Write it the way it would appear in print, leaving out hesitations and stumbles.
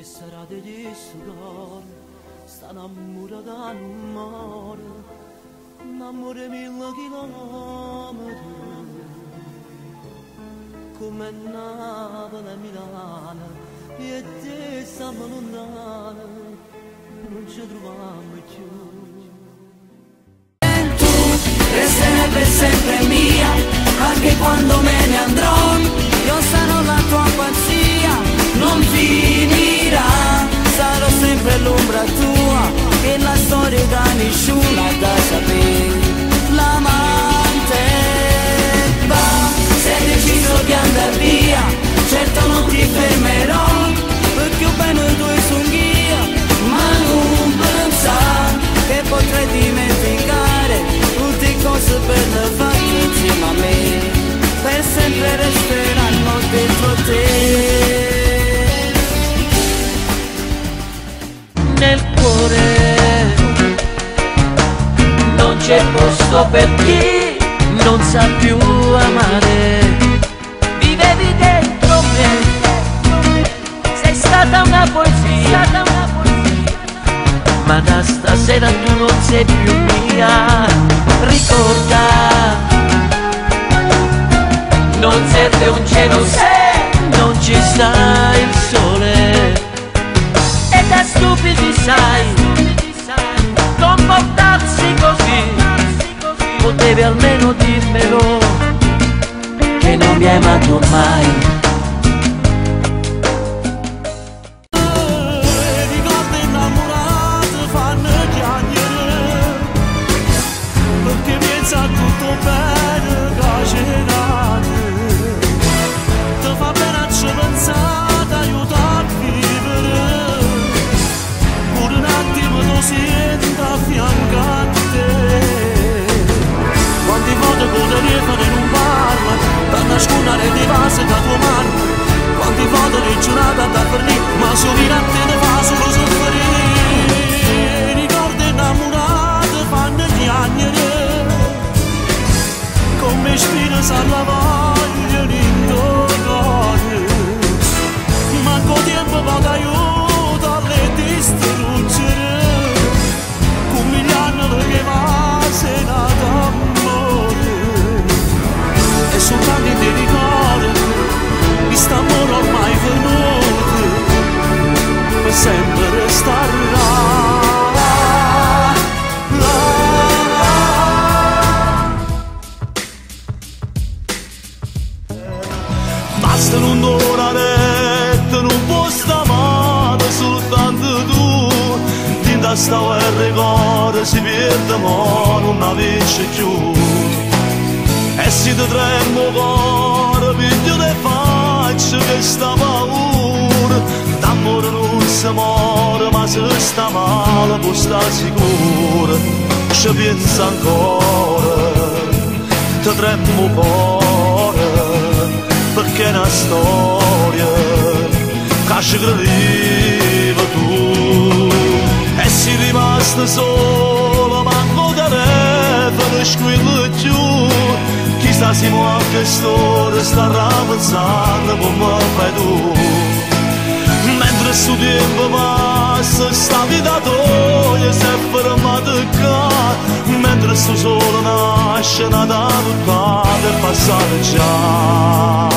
serate di sudore, sta innamorata da un amore 1000 chilometri, come Napoli e Milano, e te siamo lontane, non ci troviamo più. Tu resterai per sempre mia, anche quando me ne andrò, io sarò la tua pazzia, non finirà, sarò sempre l'ombra tua, e la storia da nessuno da sapere. L'amante va, sei deciso di andare via, certo non ti fermerò, perché bene tu sono io, ma non pensare che potrei dimenticare tutte cose belle fatte insieme a me, per sempre resteranno dentro te. Nel cuore non c'è posto per chi non sa più amare. Vivevi dentro me, sei stata una poesia, ma da stasera tu non sei più mia. Ricorda, non serve un cielo se non ci sta il sole. E da stupidi sai comportarsi così, potevi almeno dirmelo che non mi hai amato mai. Ricordi innamorate fanno chiacchiere, perché pensa tutto bene che c'è nato, ti fa bene a ci pensare, aiuta a vivere, pure un attimo tu senti a fianco a te. Quanti foto con le telefono non parla, per nascondere di vase da tua mano, quanti foto di giornata da fornire, ma su vino a te ne fa solo soffrire. Ricordi innamorate fanno chiacchiere, come spine s'alla vogliono in tuo cuore, manco tempo poco aiuto a le distruggere, con miliardi che va se nato amore, e soltanto in te ricordi quest'amore ormai venuto, per sempre resterà. Basta non dorare, non può stare soltanto tu, dinta sta guerra cuore si perde ma non la vince più. E se ti tremo cuore, piglio te faccio che sta paura, d'amore non si muore, ma se sta male può sta sicuro, ci pensa ancora, ti tremo cuore, perché è una storia che ci credeva tu. E sei rimasta sola, manco telefono squillo più, chissà se qualche storia sta pensando come fai tu. Mentre sto tempo passa, sta vita tua si è fermata qua, mentre sto solo nasce, nata buttata e passata già.